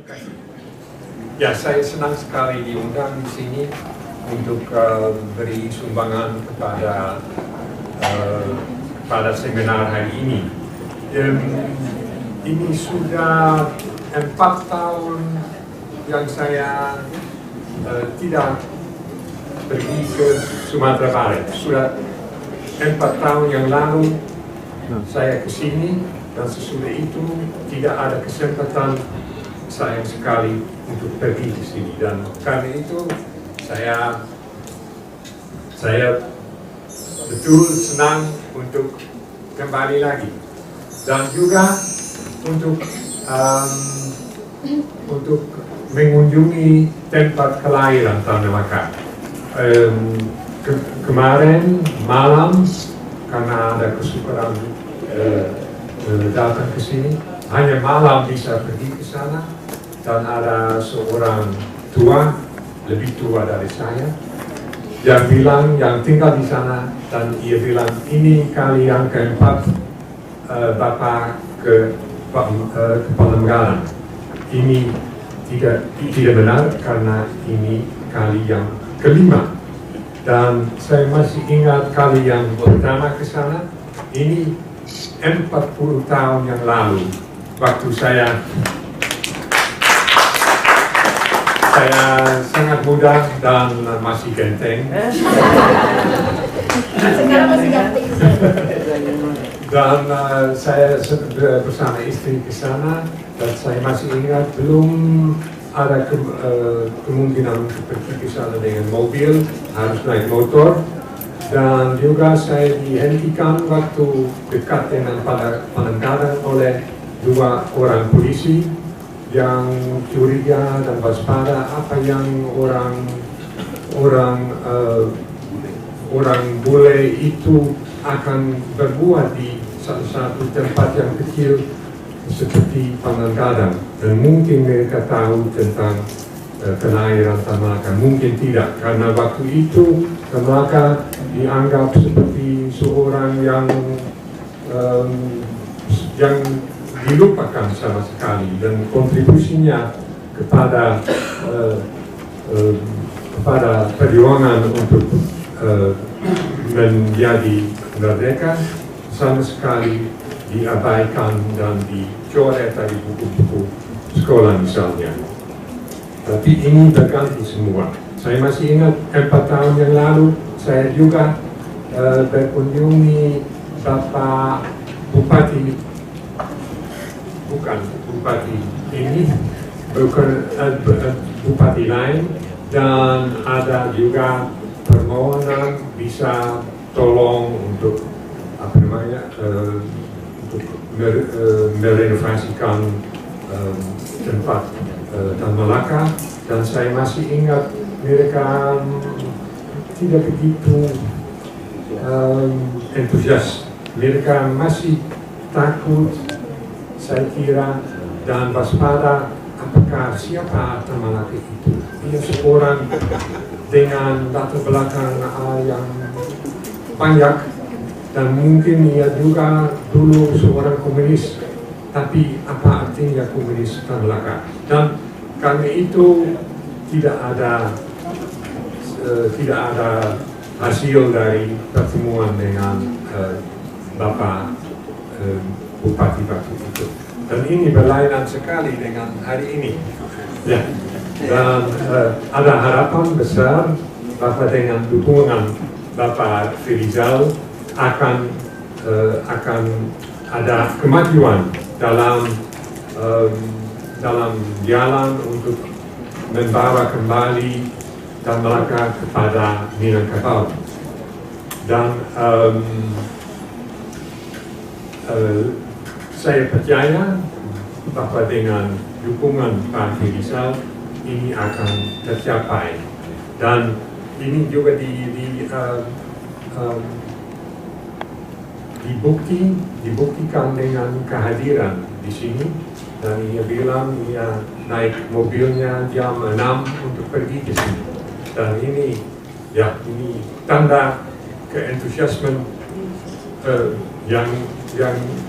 kasih. Ya, saya senang sekali diundang di sini untuk beri sumbangan kepada pada seminar hari ini. Ini sudah 4 tahun yang saya tidak pergi ke Sumatera Barat. Sudah 4 tahun yang lalu saya ke sini, dan sesudah itu tidak ada kesempatan sayang sekali untuk pergi ke sini, dan karena itu saya betul senang untuk kembali lagi, dan juga untuk mengunjungi tempat kelahiran Tanah Maka. Kemarin malam, karena ada kesukaran datang ke sini, hanya malam bisa pergi ke sana, dan ada seorang tua, lebih tua dari saya, yang tinggal di sana, dan ia bilang ini kali yang keempat Bapak ke Pangandaran. Ini tidak benar, karena ini kali yang kelima, dan saya masih ingat kali yang pertama ke sana, ini 40 tahun yang lalu, waktu saya sangat muda dan masih ganteng. Sekarang masih ganteng. Dan saya bersama istri ke sana, dan saya masih ingat belum ada kemungkinan untuk pergi ke sana dengan mobil, harus naik motor. Dan juga saya dihentikan waktu dekat dengan Pangandaran oleh 2 orang polisi yang curiga dan waspada apa yang orang bule itu akan berbuat di satu tempat yang kecil seperti Pangandaran, dan mungkin mereka tahu tentang kelahiran Tanah Maka, mungkin tidak, karena waktu itu Tanah Maka dianggap seperti seorang yang dilupakan sama sekali, dan kontribusinya kepada perjuangan untuk menjadi merdeka sama sekali diabaikan dan dicoret dari buku-buku sekolah misalnya. Tapi ini berganti semua. Saya masih ingat 4 tahun yang lalu saya juga berkunjungi Bapak Bupati, bukan Bupati ini, Bupati lain, dan ada juga permohonan bisa tolong untuk untuk merenovasikan tempat Tanah Malaka, dan saya masih ingat mereka tidak begitu entusias, mereka masih takut, saya kira, dan waspada apakah siapa Tanah Malaka itu. Dia seorang dengan latar belakang yang banyak, dan mungkin ia juga dulu seorang komunis, tapi apa artinya komunis Tanah Malaka? Dan karena itu tidak ada hasil dari pertemuan dengan Bapak Bupati waktu itu. Dan ini berlainan sekali dengan hari ini. Ya. Dan ada harapan besar bahwa dengan dukungan Bapak Firizal akan ada kemajuan dalam jalan untuk membawa kembali Tanah Malaka kepada Minangkabau. Dan saya percaya bahwa dengan dukungan Pak Firizal ini akan tercapai, dan ini juga dibuktikan dengan kehadiran di sini. Dan ia bilang ia naik mobilnya jam 6 untuk pergi ke sini, dan ini tanda keentusiasmen yang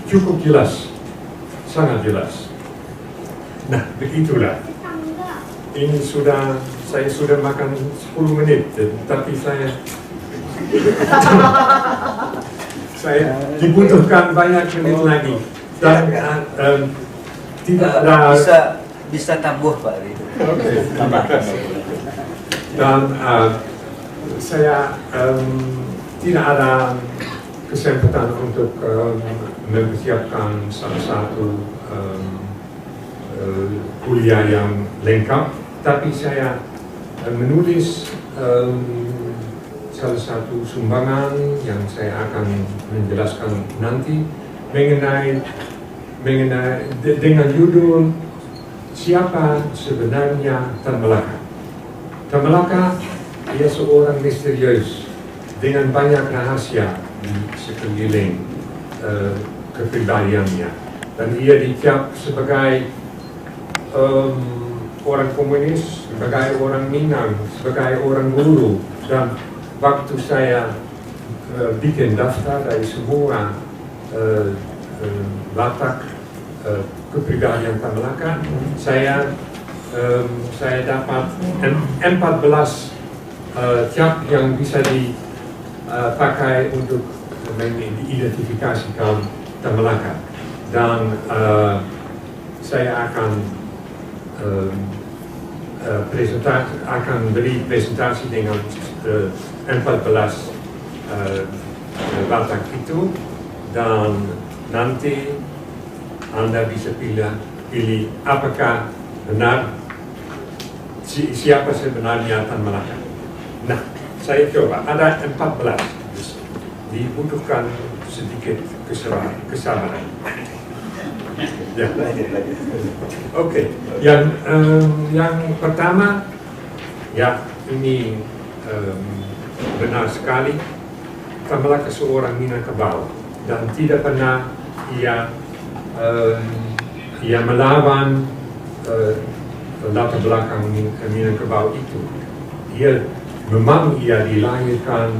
cukup jelas, sangat jelas. Nah, begitulah. Ini saya sudah makan 10 menit, tapi saya dibutuhkan banyak menit lagi. Dan tidak ada... Bisa tambah Pak itu. Oke. Dan saya tidak ada kesempatan untuk mempersiapkan salah satu kuliah yang lengkap, tapi saya menulis salah satu sumbangan yang saya akan menjelaskan nanti mengenai dengan judul Siapa Sebenarnya Tan Malaka. Tan Malaka ia seorang misterius dengan banyak rahasia di sekeliling kepribadiannya, dan ia dicap sebagai orang komunis, sebagai orang Minang, sebagai orang guru. Dan waktu saya bikin daftar dari semua latar kepribadian Tan Malaka, saya dapat 14 cap yang bisa dipakai untuk mengidentifikasikan Tan Malaka. Dan saya akan beri presentasi dengan 14 latar itu, dan nanti Anda bisa pilih apakah benar siapa sebenarnya Tan Malaka. Nah, saya coba, ada 14, dibutuhkan sedikit kesabaran. Ya. Oke. Yang pertama, ya ini benar sekali, Tan Malaka seorang Minangkabau, dan tidak pernah ia melawan latar belakang Minangkabau itu. Memang ia dilahirkan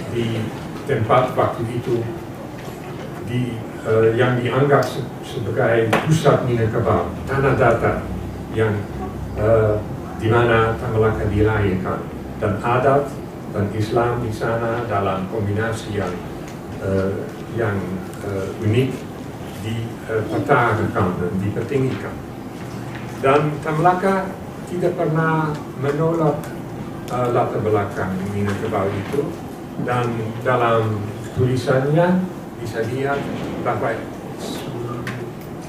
di tempat waktu itu yang dianggap sebagai pusat Minangkabau, tanah datar yang di mana Tan Malaka dilahirkan, dan adat dan Islam di sana dalam kombinasi yang unik dipertahankan dan dipertinggikan. Dan Tan Malaka tidak pernah menolak latar belakang Minangkabau itu, dan dalam tulisannya bisa lihat bahwa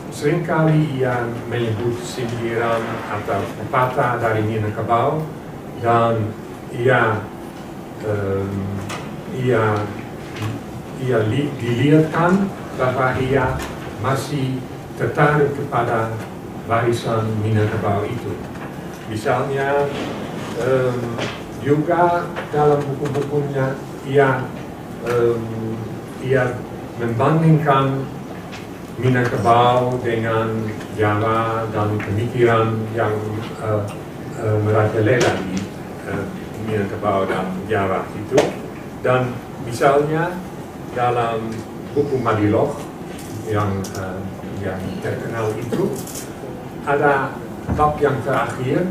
seringkali ia menyebut sindiran atau pepatah dari Minangkabau, dan ia dilihatkan bahwa ia masih tertarik kepada warisan Minangkabau itu. Misalnya juga dalam buku-bukunya ia membandingkan Minangkabau dengan Jawa dan pemikiran yang merajalela di Minangkabau dan Jawa itu. Dan misalnya dalam buku Madiloch yang terkenal itu, ada bab yang terakhir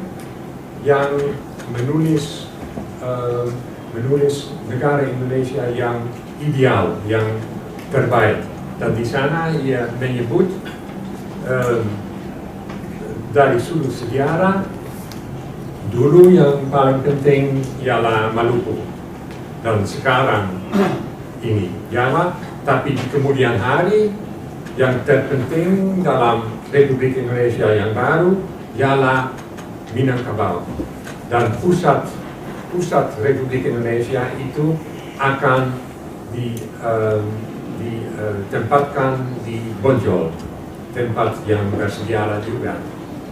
yang menulis negara Indonesia yang ideal, yang terbaik. Dan di sana ia menyebut dari sudut sejarah, dulu yang paling penting ialah Maluku, dan sekarang ini Jawa, tapi di kemudian hari yang terpenting dalam Republik Indonesia yang baru ialah Minangkabau, dan pusat Republik Indonesia itu akan ditempatkan di Bonjol, tempat yang bersejarah juga.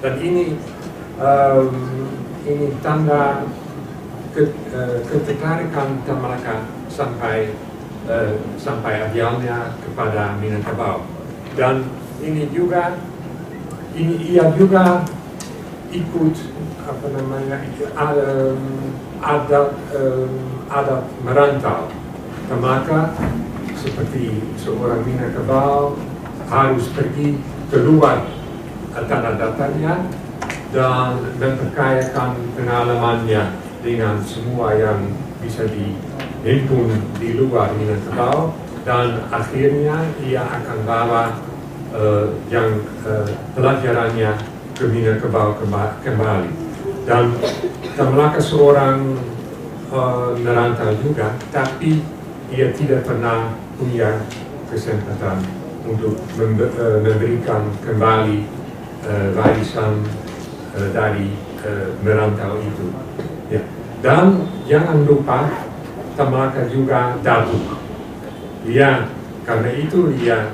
Dan ini tanda ketertarikan Tan Malaka sampai ajalnya kepada Minangkabau. Dan ia juga ikut adat merantau. Tan Malaka seperti seorang Minangkabau harus pergi keluar tanah datarnya dan memperkayakan pengalamannya dengan semua yang bisa dihimpun di luar Minangkabau, dan akhirnya ia akan bawa pelajarannya ke Minangkabau kembali. Dan Tan Malaka seorang merantau juga, tapi ia tidak pernah punya kesempatan untuk memberikan kembali warisan dari merantau itu. Ya. Dan jangan lupa Tan Malaka juga datuk. Karena itu dia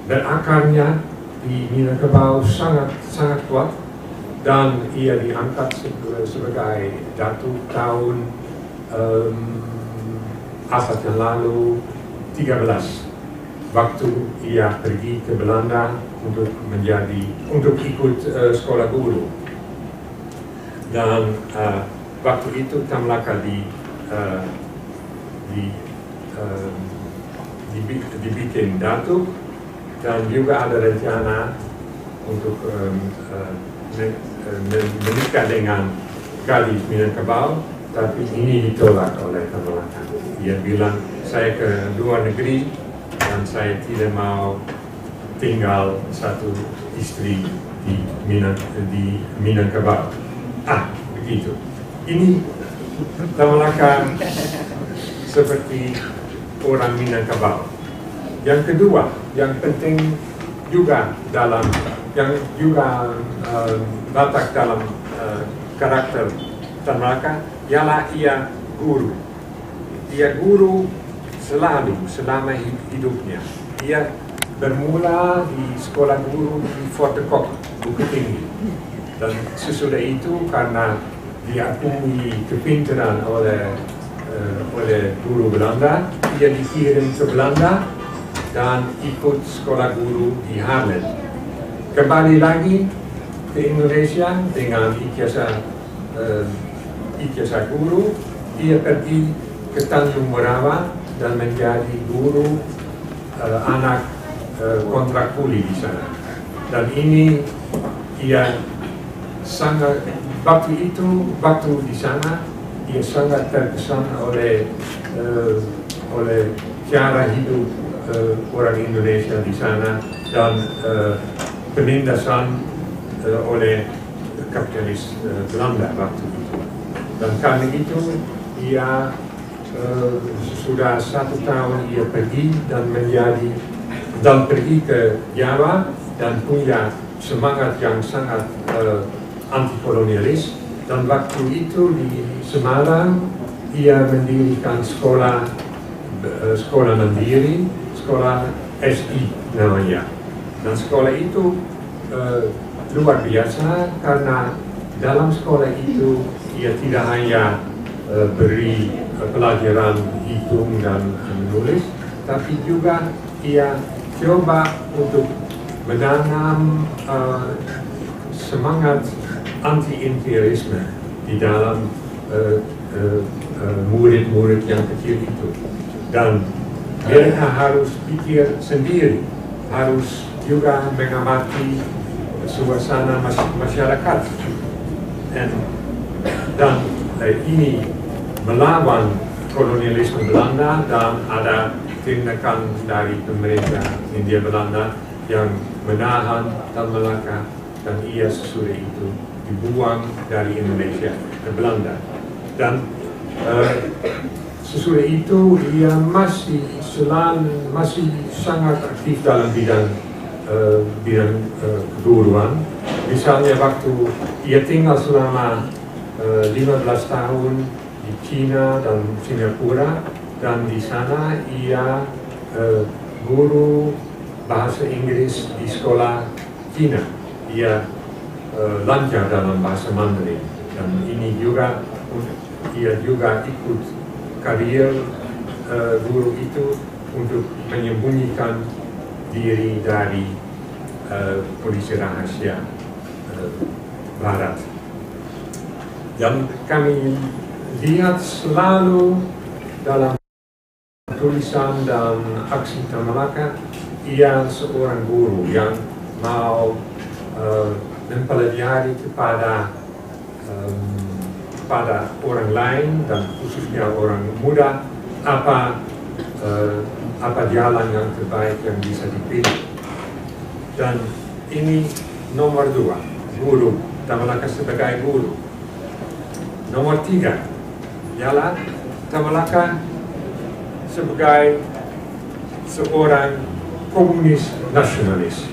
berakarnya di Minangkabau sangat kuat, dan ia diangkat sebagai datuk tahun abad yang lalu 13, waktu ia pergi ke Belanda untuk ikut sekolah guru. Dan waktu itu Tan Malaka dibikin datuk, dan juga ada rencana untuk menikah dengan gadis Minangkabau, tapi ini ditolak oleh Tan Malaka. Dia bilang, saya ke luar negeri dan saya tidak mau tinggal satu istri di Minangkabau. Begitu. Ini Tan Malaka seperti orang Minangkabau. Yang kedua, yang penting juga batak dalam karakter Tan Malaka ialah ia guru. Ia guru selalu selama hidupnya. Ia bermula di sekolah guru di Fort de Kock, Bukit Tinggi. Dan sesudah itu, karena diakui kepintaran oleh guru Belanda, ia dikirim ke Belanda dan ikut sekolah guru di Haarlem. Kembali lagi ke Indonesia dengan ijazah guru, ia pergi ke Tanjung Morawa dan menjadi guru anak kontrak kuli di sana. Dan ini ia sangat, waktu di sana ia sangat terkesan oleh cara hidup orang Indonesia di sana, dan penindasan oleh kapitalis Belanda waktu itu. Dan karena itu ia sudah 1 tahun ia pergi dan pergi ke Jawa dan punya semangat yang sangat anti-kolonialis. Dan waktu itu di Semarang ia mendirikan sekolah mandiri, sekolah SI namanya. Dan sekolah itu luar biasa, karena dalam sekolah itu ia tidak hanya beri pelajaran hitung dan menulis, tapi juga ia coba untuk menanam semangat anti-imperialisme di dalam murid-murid yang kecil itu. Dan mereka harus pikir sendiri, harus juga mengamati suasana masyarakat. Dan ini melawan kolonialisme Belanda, dan ada tindakan dari pemerintah Hindia Belanda yang menahan Tan Malaka, dan ia sesudah itu dibuang dari Indonesia ke Belanda. Dan sesudah itu ia masih sangat aktif dalam bidang keguruan. Misalnya waktu ia tinggal selama 15 tahun di China dan Singapura, dan di sana ia guru bahasa Inggris di sekolah Cina. Ia lancar dalam bahasa Mandarin, dan ini juga ia juga ikut karier guru itu untuk menyembunyikan diri dari polisi rahasia Barat. Dan kami lihat selalu dalam tulisan dan aksi Tan Malaka, ia seorang guru yang mau mempelajari kepada orang lain dan khususnya orang muda apa jalan yang terbaik yang bisa dipilih. Dan ini nomor 2, guru, Tamalaka sebagai guru. Nomor 3, ialah Tamalaka sebagai seorang komunis nasionalis.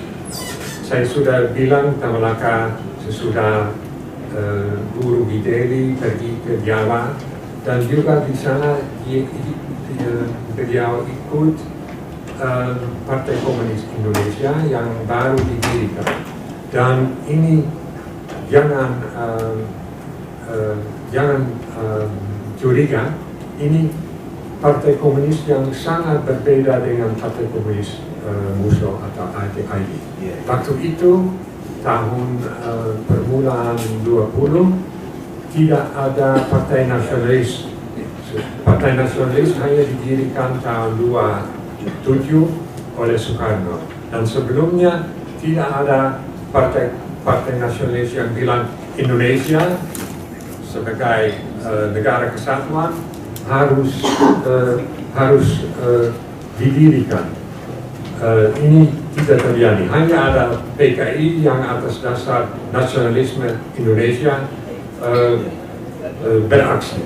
Saya sudah bilang Tamalaka sesudah guru di Delhi pergi ke Jawa, dan juga di sana beliau ikut Partai Komunis Indonesia yang baru didirikan. Dan ini jangan curiga, ini Partai Komunis yang sangat berbeda dengan Partai Komunis musuh atau AID. Waktu itu tahun permulaan 20 tidak ada partai nasionalis. Partai nasionalis hanya didirikan tahun 27 oleh Soekarno, dan sebelumnya tidak ada partai nasionalis yang bilang Indonesia sebagai negara kesatuan harus didirikan. Ini tidak terjadi. Hanya ada PKI yang atas dasar nasionalisme Indonesia beraksi.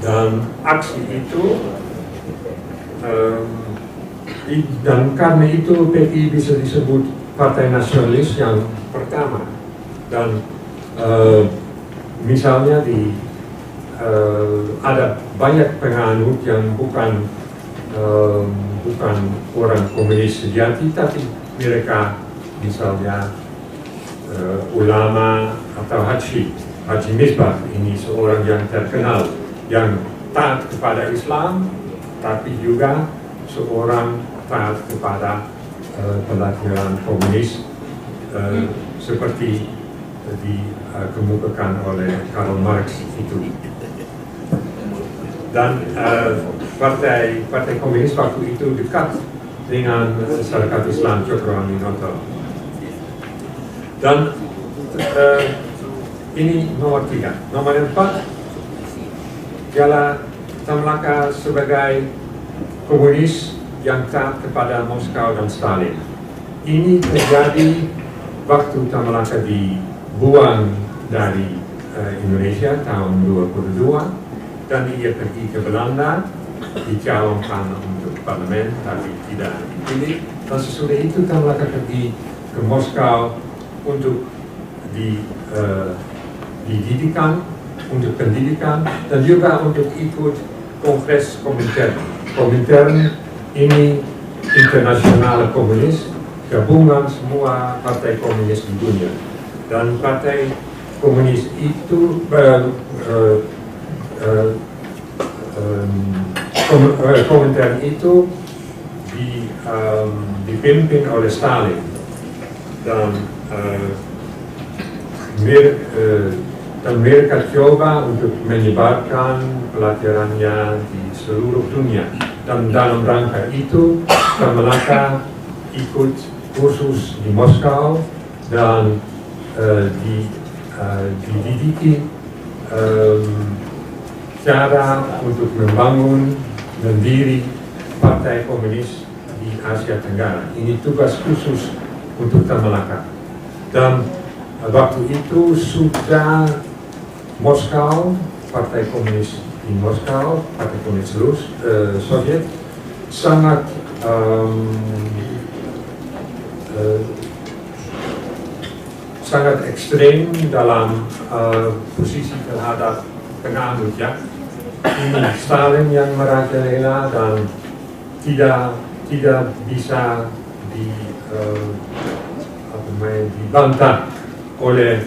Dan aksi itu, dan karena itu PKI bisa disebut partai nasionalis yang pertama. Dan misalnya ada banyak penganut yang bukan orang komunis sejati, tapi mereka misalnya ulama atau Haji Misbah, ini seorang yang terkenal yang taat kepada Islam, tapi juga seorang taat kepada pelajaran komunis seperti dikemukakan oleh Karl Marx itu. Dan partai komunis waktu itu dekat dengan masyarakat Islam Cokroaminoto. Dan ini nomor 3. Nomor 4 ialah Tamalaka sebagai komunis yang taat kepada Moskow dan Stalin. Ini terjadi waktu Tamalaka dibuang dari Indonesia tahun 22, dan ia pergi ke Belanda, dicalonkan untuk parlemen tapi tidak dipilih. Dan sesudah itu Tamalaka pergi ke Moskow untuk dididikan, untuk pendidikan, dan juga untuk ikut kongres Komintern. Komintern ini internasional komunis, gabungan semua partai komunis di dunia. Dan partai komunis itu Komintern itu dipimpin oleh Stalin, dan mereka coba untuk menyebarkan pelajarannya di seluruh dunia. Dan dalam rangka itu Tamalaka ikut kursus di Moskow dan dididiki cara untuk membangun mendiri partai komunis di Asia Tenggara. Ini tugas khusus untuk Tamalaka. Dan waktu itu sudah Moskow, partai komunis di Moskow, partai komunis Soviet, sangat ekstrem dalam posisi terhadap penganutnya. Ini Stalin yang merajalela dan tidak bisa dibantah oleh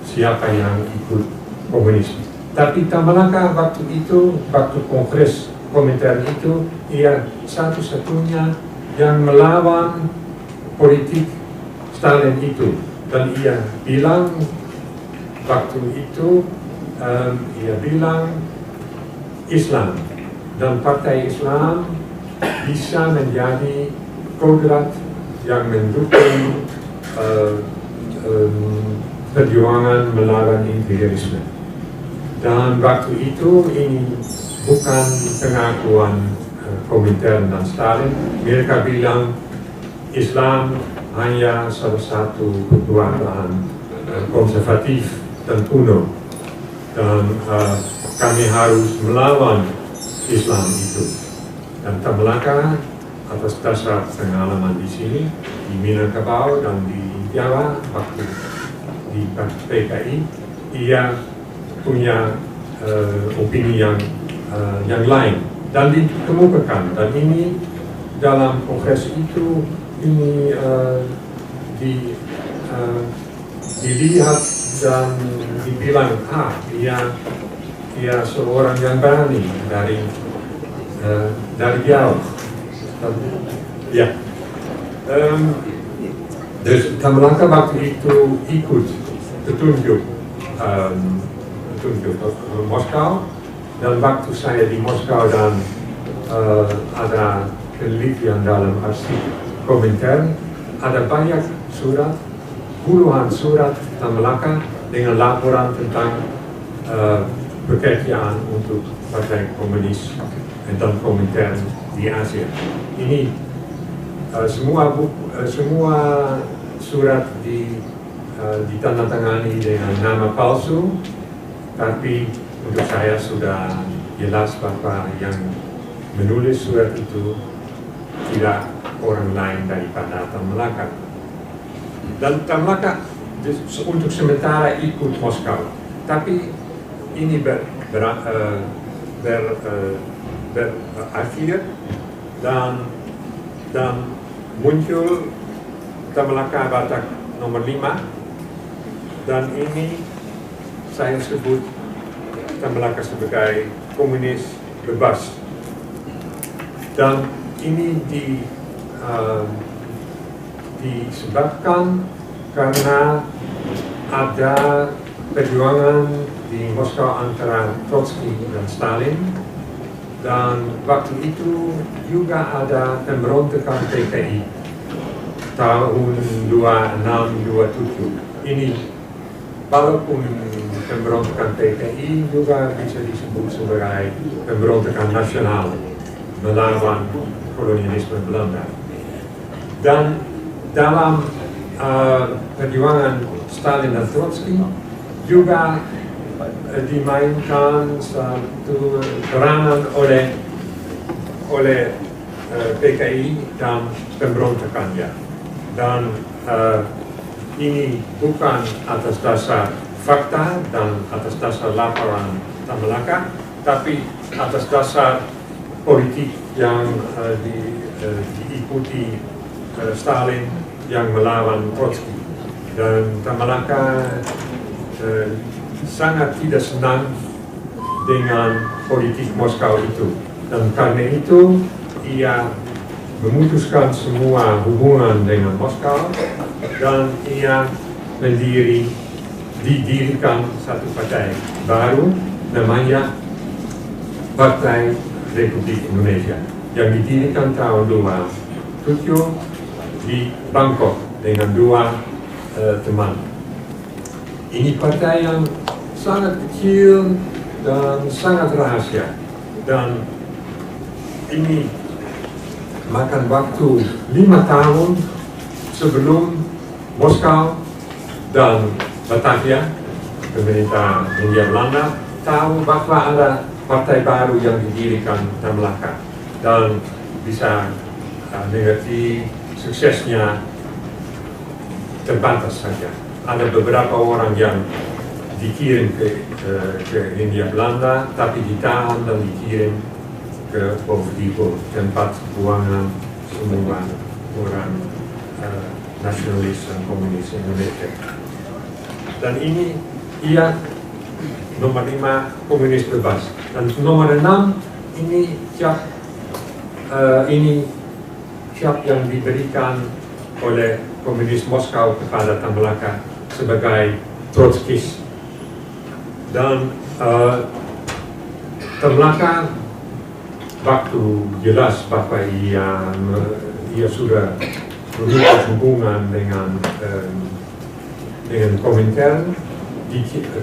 siapa yang ikut komunisme. Tapi Tamalaka waktu itu, waktu kongres Komintern itu, ia satu-satunya yang melawan politik Stalin itu. Dan ia bilang waktu itu, ia bilang Islam dan partai Islam bisa menjadi kodrat yang mendukung perjuangan melawan imperialisme. Dan waktu itu ini bukan pengakuan Komintern dan Stalin. Mereka bilang Islam hanya salah satu kekuatan konservatif dan kuno, dan kami harus melawan Islam itu. Dan Tan Malaka atas dasar pengalaman di sini, di Minangkabau dan di Jawa, waktu di PKI, ia punya opini yang lain dan dikemukakan, dan ini dalam kongres itu ini dilihat dan dibilang ia seorang yang berani dari jauh. Ya, Tan Malaka waktu itu ikut petunjuk Moskow, dan waktu saya di Moskow dan ada penelitian dalam arsip Komintern, ada banyak surat, puluhan surat Tan Malaka dengan laporan tentang pekerjaan untuk Partai Komunis dan Komintern di Asia. Ini semua surat ditandatangani dengan nama palsu, tapi untuk saya sudah jelas bahwa yang menulis surat itu tidak orang lain daripada Tan Malaka. Dan Tan Malaka untuk sementara ikut Moskow, tapi ini berakhir dan muncul Tan Malaka Batak nomor 5, dan ini saya sebut Tan Malaka sebagai komunis bebas. Dan ini disebabkan karena ada perjuangan di Moskow antara Trotsky dan Stalin, dan waktu itu juga ada pemberontakan PKI tahun 26-27. Ini walaupun pemberontakan PKI juga bisa disebut sebagai pemberontakan nasional melawan kolonialisme Belanda. Dan dalam perjuangan Stalin dan Trotsky juga dimainkan satu peranan oleh PKI dan pemberontakannya. Dan ini bukan atas dasar fakta dan atas dasar laporan Tan Malaka, tapi atas dasar politik yang diikuti Stalin yang melawan Trotsky. Dan Tan Malaka sangat tidak senang dengan politik Moskow itu, dan karena itu ia memutuskan semua hubungan dengan Moskow, dan ia didirikan satu partai baru namanya Partai Republik Indonesia, yang didirikan tahun 2007 di Bangkok dengan 2 teman. Ini partai yang sangat kecil dan sangat rahasia, dan ini makan waktu 5 tahun sebelum Moskow dan Batavia, pemerintah Hindia Belanda, tahu bahwa ada partai baru yang didirikan Tan Malaka, dan bisa mengerti suksesnya terbatas saja. Ada beberapa orang yang dikirim ke Hindia Belanda, tapi ditahan dan dikirim ke Bovendigul, tempat buangan semua orang nasionalis dan komunis Indonesia. Dan ini ia nomor 5 komunis bebas, dan nomor 6 ini cap yang diberikan oleh komunis Moskow kepada Tan Malaka sebagai Trotskis. Dan Tan Malaka waktu jelas bahwa ia sudah berhubungan dengan Komintern.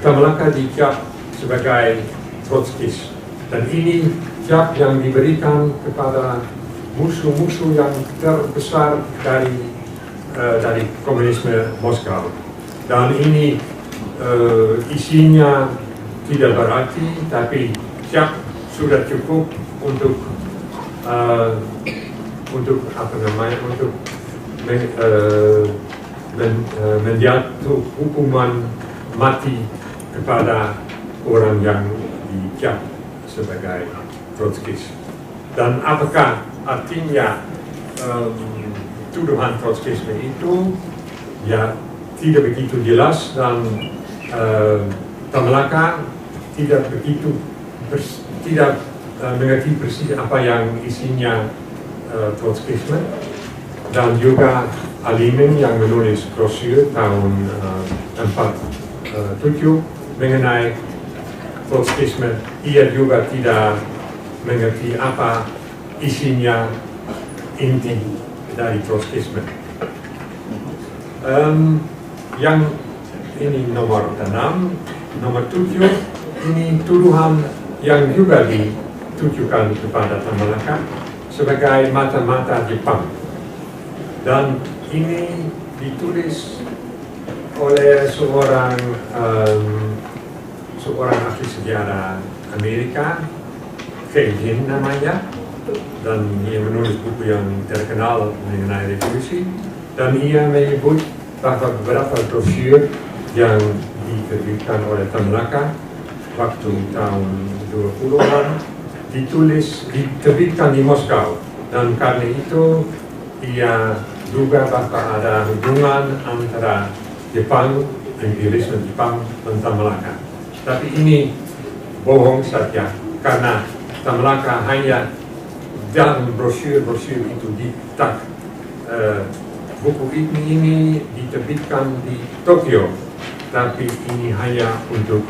Tan Malaka dicap sebagai Trotskis, dan ini cap yang diberikan kepada musuh-musuh yang terbesar dari komunisme Moskow. Dan ini isinya tidak berarti, tapi cap sudah cukup untuk menjatuh hukuman mati kepada orang yang dicap sebagai Trotskis. Dan apakah artinya tuduhan Trotskisme itu? Ya, tidak begitu jelas, dan Tan Malaka tidak mengerti persis apa yang isinya Trotskisme. Dan juga Alimin yang menulis brosur tahun 47 mengenai Trotskisme, ia juga tidak mengerti apa isinya inti dari Trotskisme. Yang ini nomor 6, nomor 7, ini tuduhan yang juga ditujukan kepada Tan Malaka sebagai mata-mata Jepang. Dan ini ditulis oleh seorang ahli sejarah Amerika, Kevin namanya, dan ia menulis buku yang terkenal mengenai revolusi, dan ia menyebut bahwa beberapa brosur yang diterbitkan oleh Tan Malaka waktu tahun 20-an diterbitkan di Moskow, dan karena itu ia duga bahwa ada hubungan antara Jepang, imperialisme Jepang, dan Tan Malaka. Tapi ini bohong saja, karena Tan Malaka hanya dalam brosur-brosur itu ditak. Buku ini diterbitkan di Tokyo, tapi ini hanya untuk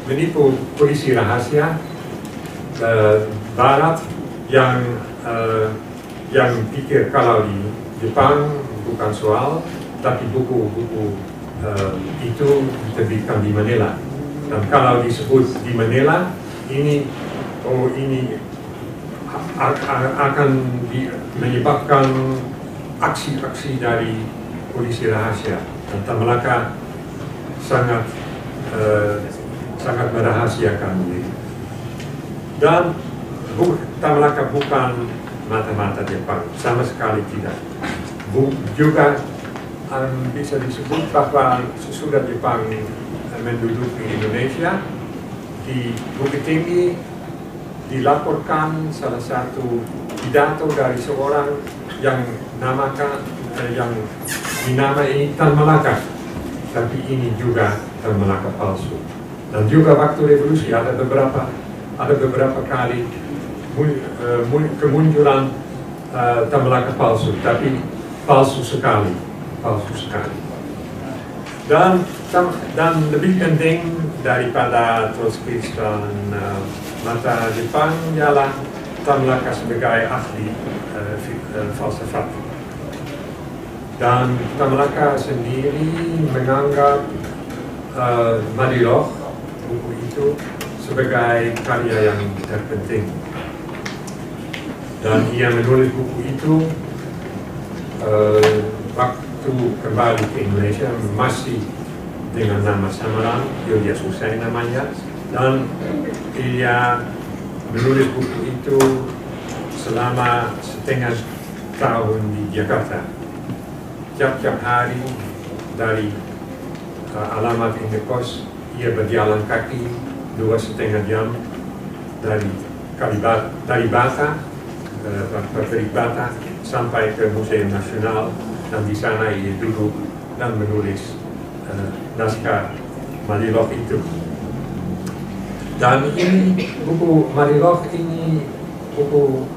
menipu polisi rahasia Barat yang pikir kalau di Jepang bukan soal, tapi buku-buku itu diterbitkan di Manila. Dan kalau disebut di Manila, ini akan menyebabkan aksi-aksi dari polisi rahasia. Dan Tan Malaka sangat merahasiakan diri. Dan Tan Malaka bukan mata-mata Jepang, sama sekali tidak. Juga bisa disebut bahwa sesudah Jepang menduduki Indonesia, di Bukit Tinggi dilaporkan salah satu pidato dari seorang yang dinamai Tan Malaka, tapi ini juga Tan Malaka palsu. Dan juga waktu revolusi ada beberapa kali kemunculan Tan Malaka palsu, tapi palsu sekali. Dan lebih penting daripada Trotskis dan mata Jepang ialah Tan Malaka sebagai ahli falsafat. Dan Tan Malaka sendiri menganggap Mariloch, buku itu, sebagai karya yang terpenting. Dan ia menulis buku itu waktu kembali ke Indonesia masih dengan nama samaran, Ilyas Hussein namanya, dan ia menulis buku itu selama setengah tahun di Jakarta. Tiap-tiap hari dari alamat indekos, ia berjalan kaki 2,5 jam dari Bata sampai ke Museum Nasional, dan di sana ia duduk dan menulis naskah Mariloch itu. Dan ini buku Mariloch ini buku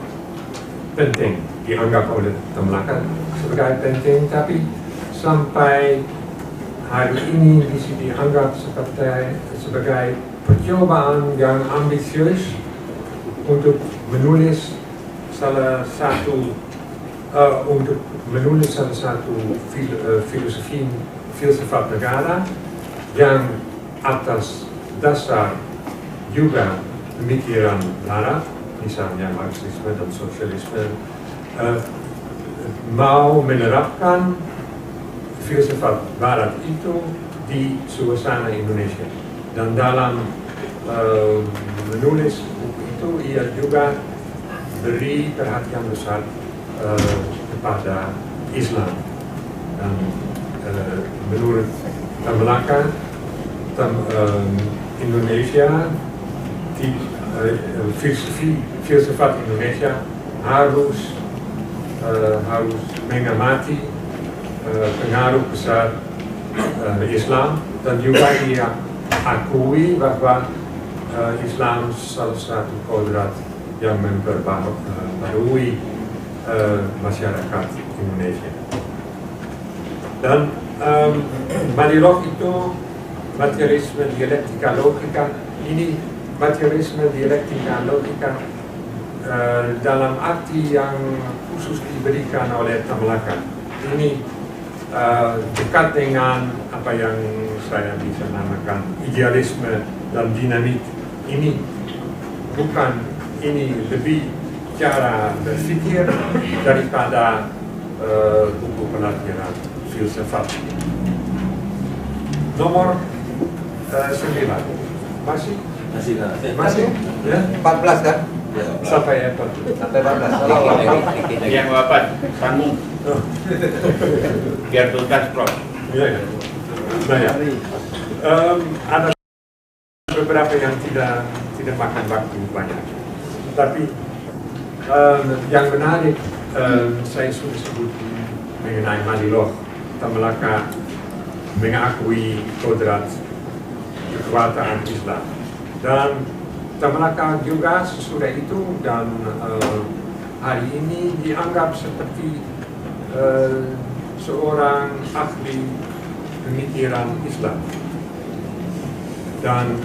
penting, dianggap oleh Tan Malaka sebagai penting, tapi sampai hari ini bisa dianggap sebagai percobaan yang ambisius untuk menulis salah satu filsafat negara yang atas dasar juga pemikiran Barat, misalnya Marxisme dan Sosialisme, mau menerapkan filsafat Barat itu di suasana Indonesia. Dan dalam menulis buku itu ia juga beri perhatian besar kepada Islam. Dan menurut Tamalaka, Indonesia, filsafat Indonesia harus mengamati pengaruh besar Islam, dan juga ia akui bahwa Islam salah satu kodrat yang memperbarui masyarakat Indonesia. Dan Maliloch itu materialisme dialektika logika. Ini materialisme dialektika logika dalam arti yang khusus diberikan oleh Tamalaka. Ini dekat dengan apa yang saya bisa namakan idealisme dan dinamik. Ini bukan, ini lebih cara berpikir daripada buku pelajaran filsafat. Nomor 9. Masih? Masih? Ya? 14 kan? Sampai 14. Sampai 14. Yang 8, sambung. Biar tuntas, Prof. Ya. Nah ya. Ada beberapa yang tidak makan waktu banyak. Tapi yang menarik saya sudah sebut mengenai Maliloch. Tamalaka mengakui kodrat kekuatan Islam, dan Tamalaka juga sesudah itu dan hari ini dianggap seperti seorang ahli pemikiran Islam. Dan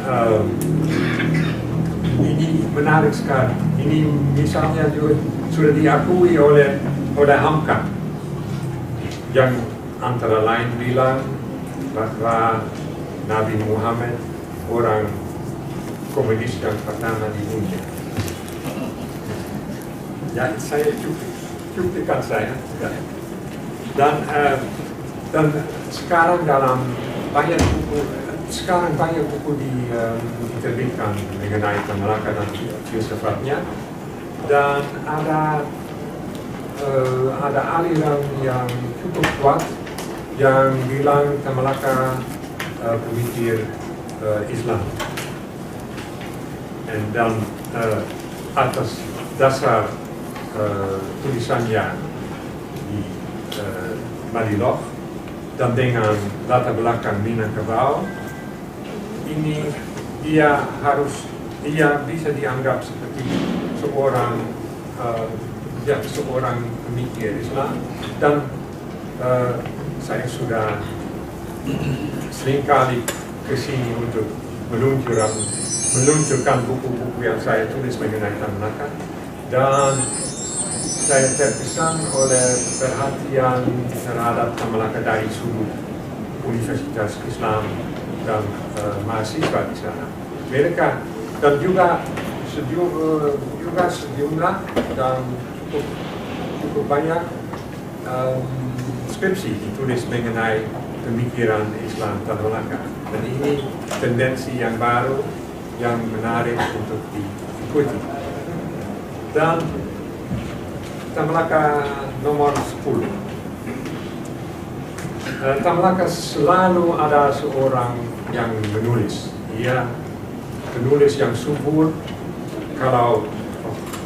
ini menarik sekali. Ini misalnya juga sudah diakui oleh Hamka, yang antara lain bilang bahwa Nabi Muhammad orang komunis yang pertama di dunia. Ya, saya cuktikan saya. Dan sekarang banyak buku diterbitkan mengenai Tamalaka dan filsafatnya, dan ada aliran yang cukup kuat yang bilang Tamalaka pemikir Islam. Dan atas dasar tulisannya di Maliloch dan dengan latar belakang Minangkabau, ini dia bisa dianggap seperti seorang pemikir Islam. Dan saya sudah seringkali ke sini untuk meluncurkan buku-buku yang saya tulis mengenai Tamalaka, dan saya terkesan oleh perhatian terhadap Tamalaka dari sudut Universitas Islam dan mahasiswa di sana. Mereka dan juga sejumlah dan cukup banyak skripsi ditulis mengenai pemikiran Islam Tamalaka. Dan ini tendensi yang baru yang menarik untuk diikuti. Dan Tamalaka nomor 10. Tamalaka selalu ada seorang yang menulis. Ia penulis yang subur,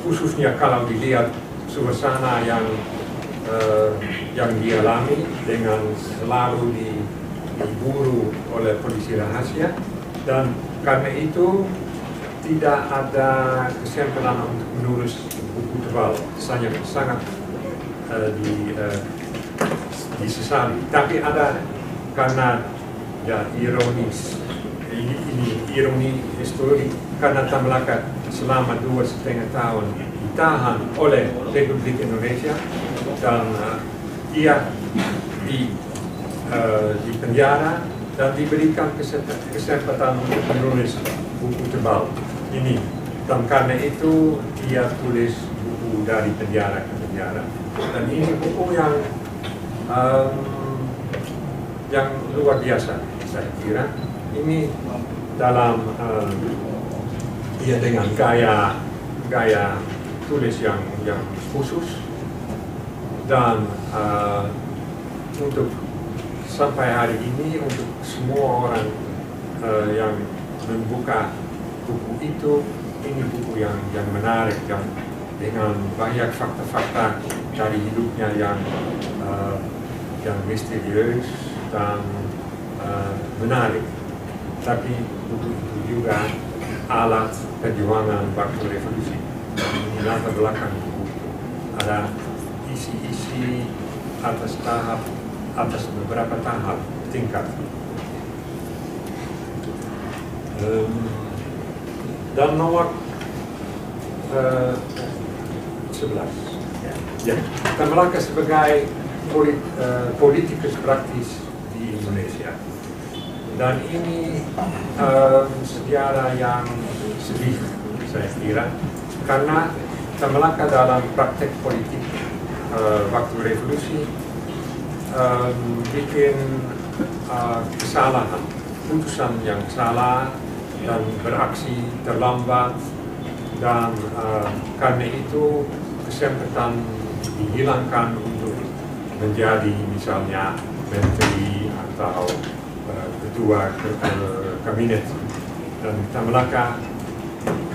khususnya kalau dilihat suasana yang dialami dengan selalu diburu oleh polisi rahasia, dan karena itu tidak ada kesempatan untuk menulis buku tebal, sangat disesali. Tapi ada, karena ya ironis ini ironi historik karena Tan Malaka selama 2,5 tahun ditahan oleh Republik Indonesia dan ia di penjara dan diberikan kesempatan untuk menulis buku tebal ini, dan karena itu ia tulis buku dari penjara ke penjara, dan ini buku yang luar biasa saya kira. Ini dalam ia dengan gaya tulis yang khusus, dan untuk sampai hari ini untuk semua orang yang membuka buku itu, ini buku yang menarik, yang dengan banyak fakta-fakta dari hidupnya yang misterius dan menarik. Tapi buku itu juga alat perjuangan waktu revolusi. Ini latar belakang buku itu. Ada isi-isi atas beberapa tahap tingkat. Dan nomor 11. Ya, Tan Malaka sebagai politikus praktis di Indonesia. Dan ini sejarah yang sedih saya kira, karena Tan Malaka dalam praktek politik waktu revolusi bikin kesalahan, putusan yang salah dan beraksi terlambat, dan karena itu kesempatan dihilangkan untuk menjadi misalnya menteri atau ketua kabinet, dan Tan Malaka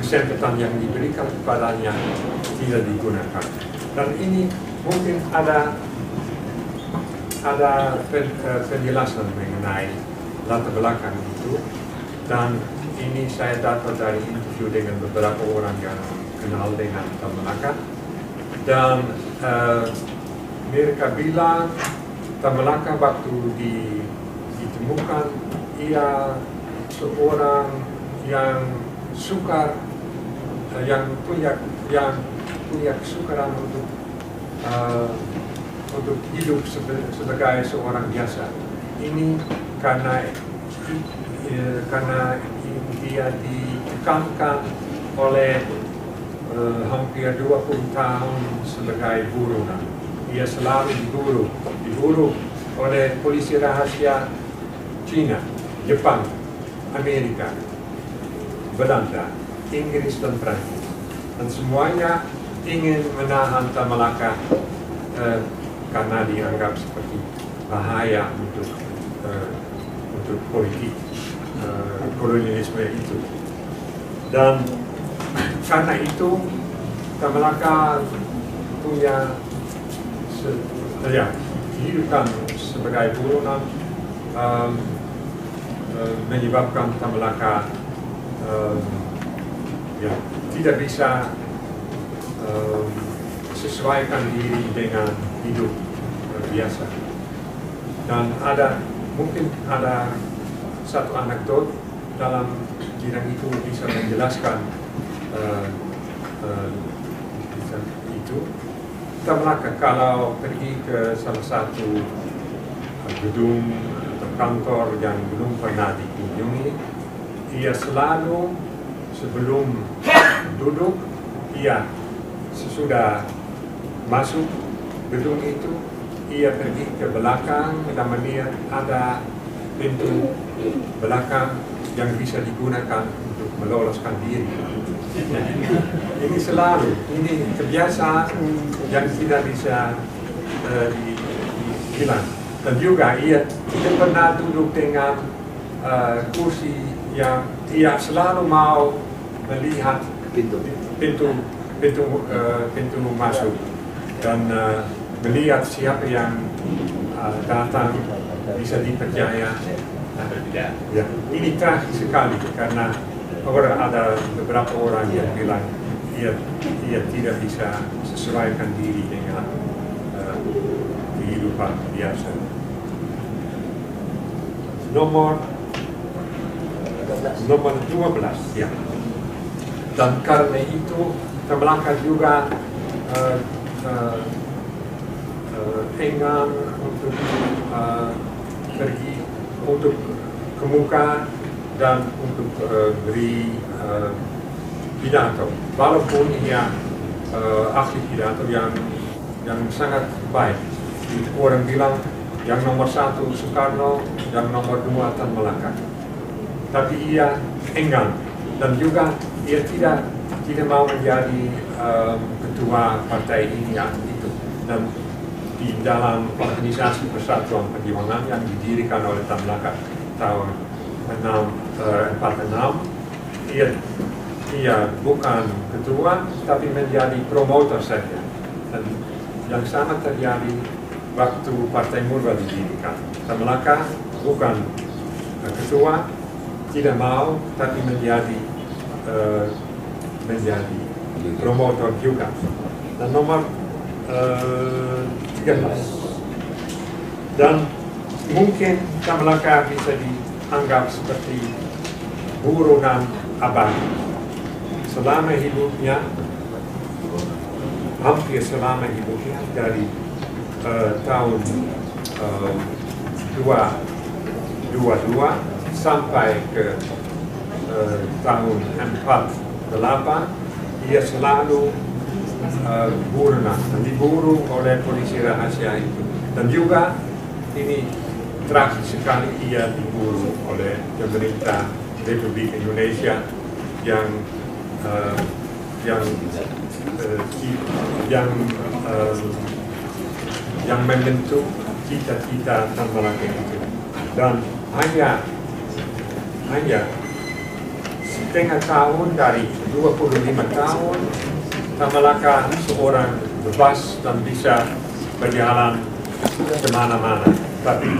kesempatan yang diberikan kepadanya tidak digunakan. Dan ini mungkin ada penjelasan mengenai latar belakang itu, dan ini saya dapat dari interview dengan beberapa orang yang kenal dengan Tan Malaka, dan mereka bilang Tan Malaka waktu ditemukan ia seorang yang sukar, yang punya kesukaran untuk hidup sebagai seorang biasa. Ini karena dia ditekankan oleh hampir 20 tahun sebagai buronan. Ia selalu diburu oleh polisi rahasia Cina, Jepang, Amerika, Belanda, Inggris dan Prancis, dan semuanya ingin menahan Tan Malaka karena dianggap seperti bahaya untuk politik kolonialisme itu. Dan karena itu Tan Malaka punya kehidupan sebagai buronan menyebabkan Tan Malaka tidak bisa sesuaikan diri dengan hidup biasa. Dan mungkin ada satu anekdot dalam bidang itu bisa menjelaskan itu. Tan Malaka kalau pergi ke salah satu gedung atau kantor yang belum pernah dikunjungi, ia selalu sebelum duduk, sesudah masuk gedung itu, ia pergi ke belakang dan melihat ada pintu belakang yang bisa digunakan untuk meloloskan diri. Ini selalu, ini kebiasaan yang tidak bisa hilang. Dan juga ia tidak pernah duduk dengan kursi yang ia selalu mau melihat pintu masuk dan melihat siapa yang datang bisa dipercaya. Ya, ini tragis sekali karena ada beberapa orang yang bilang ia tidak bisa sesuaikan diri dengan kehidupan biasa. Nomor nomor 12 ya. Dan karena itu Melaka juga enggan untuk pergi untuk ke muka dan untuk beri pidato, walaupun ia ahli pidato yang sangat baik. Orang bilang yang nomor 1 Soekarno, yang nomor 2 Tan Malaka. Tapi ia enggan dan juga ia tidak mau menjadi ketua partai ini yang itu. Dan di dalam organisasi Persatuan Perjuangan yang didirikan oleh Tan Malaka tahun 46, ia bukan ketua tapi menjadi promotor saja. Dan yang sama terjadi waktu Partai Murba didirikan. Tan Malaka bukan ketua, tidak mau tapi menjadi promotor juga. Dan nomor 13. Dan mungkin Tan Malaka bisa dianggap seperti buronan abadi. Selama hidupnya, hampir selama hidupnya dari tahun 22 sampai ke tahun 48, ia selalu buronan dan diburu oleh polisi rahasia itu. Dan juga ini terakhir sekali ia diburu oleh pemerintah Republik Indonesia yang membentuk cita-cita Tan Malaka itu. Dan hanya setengah tahun dari 25 tahun Tan Malaka seorang bebas dan bisa berjalan kemana-mana. Tapi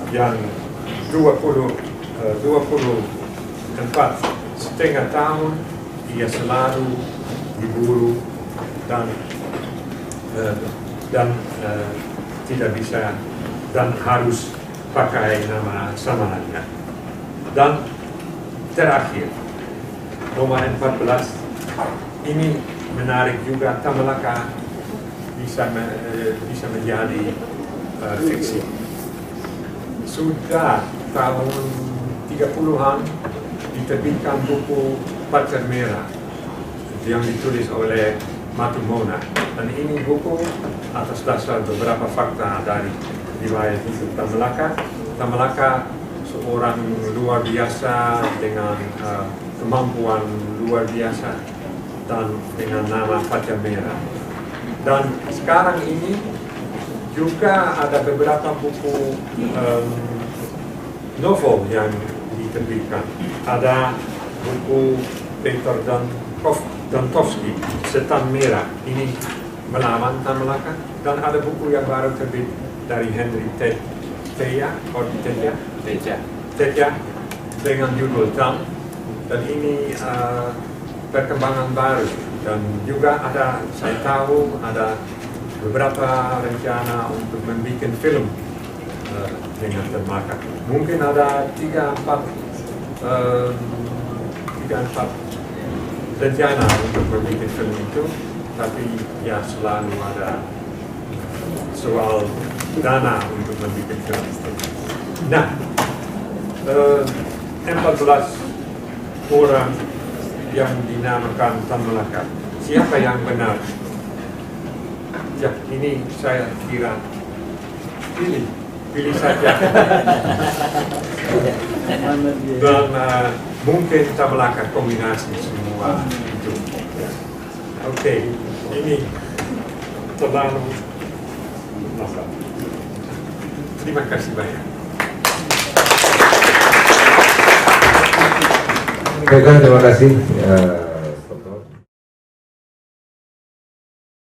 yang 24 setengah tahun ia selalu diburu dan tidak bisa dan harus pakai nama samarannya. Dan terakhir nomor 14 ini menarik juga. Tan Malaka bisa menjadi fiksi. Sudah tahun 30-an diterbitkan buku Pacar Merah yang ditulis oleh Matu Mona. Dan ini buku atas dasar beberapa fakta dari riwayat hidup Tan Malaka. Tan Malaka seorang luar biasa dengan kemampuan luar biasa dan dengan nama Pacar Merah. Dan sekarang ini juga ada beberapa buku novel yang diterbitkan. Ada buku Peter Dantowski, Setan Merah, ini melawan Tan Malaka. Dan ada buku yang baru terbit dari Henry Teja dengan judul Tan. Dan ini perkembangan baru. Dan juga ada, saya tahu ada beberapa rencana untuk membuat film dengan Tan Malaka. Mungkin ada 3-4 rencana untuk membuat film itu, tapi ya selalu ada soal dana untuk membuat film itu. Nah, 14 orang yang dinamakan Tan Malaka. Siapa yang benar? Ya, ini saya kira pilih saja. Dan mungkin Tan Malaka kombinasi semua itu. Ya. Oke, ini terlalu lama. Terima kasih banyak. Baiklah, terima kasih.